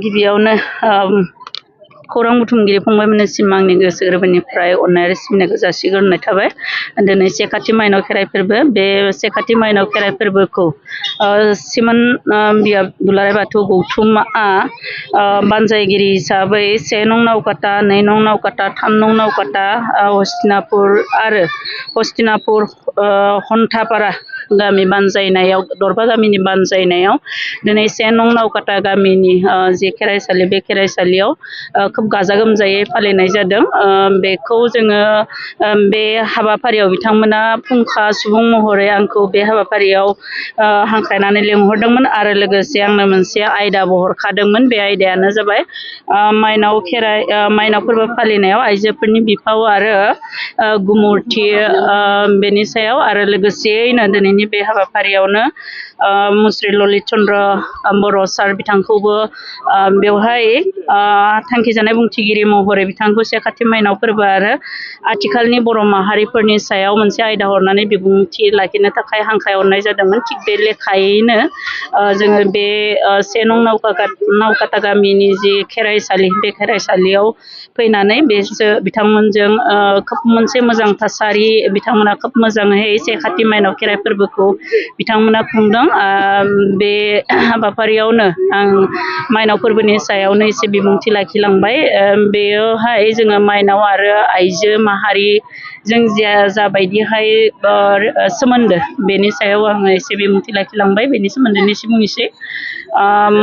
गिबियावनो खौरां बुथुमगिरि फंबायमोननिसिम आंनि गोसो गोरबोनिफ्राय अननाय आरो सिबिनायखौ जासिग्रोनाय थाबाय। दिनै से खाथि माइनाव खेराइ फोरबो, बे से खाथि माइनाव खेराइ फोरबोखौ सिमोन बिया दुलाराय बाथौ गौथुमआ बानजायगिरि हिसाबै 1 नं नावकाटा, 2 नं नावकाटा, 3 नं नावकाटा, हस्तिनापुर हन्थापारा गामि बानजायनायाव, दरबा गामिनि बानजायनायाव दिनै 1 नं नावकाटा गामिनि जे खेराइसालि, बे खेराइसालियाव खोब गाजा गोमजायै फालिनाय जादों। बेखौ जोङो बे हाबाफारियाव बिथांमोना फुंखा सुबुं महरै आंखौ बे हाबाफारियाव हांख्रायनानै लिंहरदोंमोन आरो लोगोसे आंनो मोनसे आयदाबो हरखादोंमोन। बे आयदायानो जाबाय माइनाव फोरबो फालिनायाव आइजोफोरनि बिफाव आरो गुमुरथि, बेनि सायाव आरो लोगोसेयैनो दिनैनि बे हाबाफारियावनो मुस्रि ललित चन्द्र बर' सार बिथांखौबो बेवहाय थांखिजानाय बुंथिगिरि महरै बिथांखौ से खाथि माइनाव फोरबो आरो आथिखालनि बर' माहारिफोरनि सायाव मोनसे आयदा हरनानै बिबुंथि लाखिनो थाखाय हांख्रायहरनाय जादोंमोन। थिग बे लेखायैनो जोङो बे 1 नं नावकाटा गामिनि जि खेराइसालि, बे खेराइसालियाव फैनानै बिथांमोनजों खोब मोनसे मोजां थासारि, बिथांमोना खोब मोजाङै से खाथि माइनाव खेराइ फोरबोखौ बिथांमोना खुंदों। बे हाबाफारियावनो आं माइनाव फोरबोनि सायावनो एसे बिबुंथि लाखिलांबाय। बेयावहाय जोङो माइनाव आरो आइजो माहारिजों जाबायदिहाय सोमोन्दो, बेनि सायाव आङो एसे बिबुंथि लाखिलांबाय। बेनि सोमोन्दैनो एसे बुंनोसै।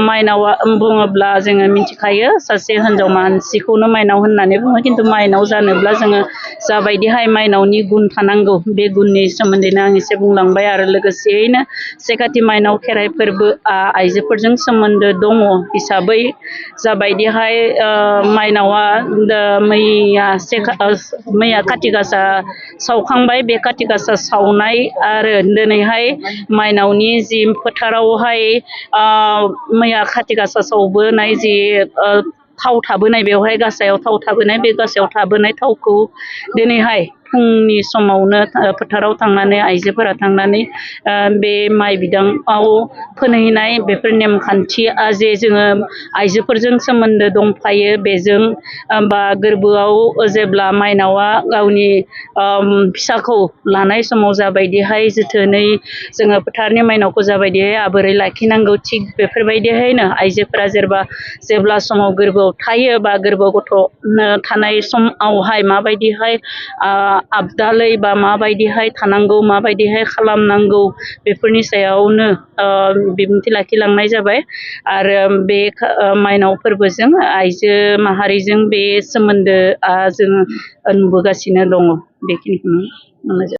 माइनावा बुङोब्ला जोङो मिथिखायो, सासे हिन्जाव मानसिखौनो माइनाव होननानै बुङो। खिन्थु माइनाव जानोब्ला जोङो जाबायदिहाय माइनावनि गुन थानांगौ, बे गुननि सोमोन्दैनो आं एसे बुंलांबाय आरो लोगोसेयैनो से खाथि माइनाव खेराइ फोरबोआ आइजोफोरजों सोमोन्दो दङ हिसाबै जाबायदिहाय माइनावा मैया खाथि गासा सावखांबाय, बे खाथि गासा सावनाय आरो दिनैहाय माइनावनि जि फोथारावहाय मैया खाथि गासा सावबोनाय जि थाव थाबोनाय, बेवहाय गासायाव थाव थाबोनाय, बे गासायाव थाबोनाय थावखौ दिनैहाय फुंनि समावनो फोथाराव थांनानै आइजोफोरा थांनानै बे माइ बिदाङाव फोनहैनाय, बेफोर नेमखान्थिया जे जोङो आइजोफोरजों सोमोन्दो दंफायो, बेजों बा गोरबोआव जेब्ला माइनावा गावनि फिसाखौ लानाय समाव जाबायदिहाय जोथोनै जोङो फोथारनि माइनावखौ जाबायदिहाय आबोरै लाखिनांगौ, थिग बेफोरबायदिहायनो आइजोफोरा जेब्ला समाव गोरबोआव थायो बा गोरबोआव गथ' थानाय समावहाय माबायदिहाय आबदालै बा माबायदिहाय थानांगौ, माबायदिहाय खालामनांगौ, बेफोरनि सायावनो बिबुंथि लाखिलांनाय जाबाय। आरो बे माइनाव फोरबोजों आइजो माहारिजों बे सोमोन्दोआ जों नुबोगासिनो दङ। बेखिनिखौनो बुंनाय जाबाय।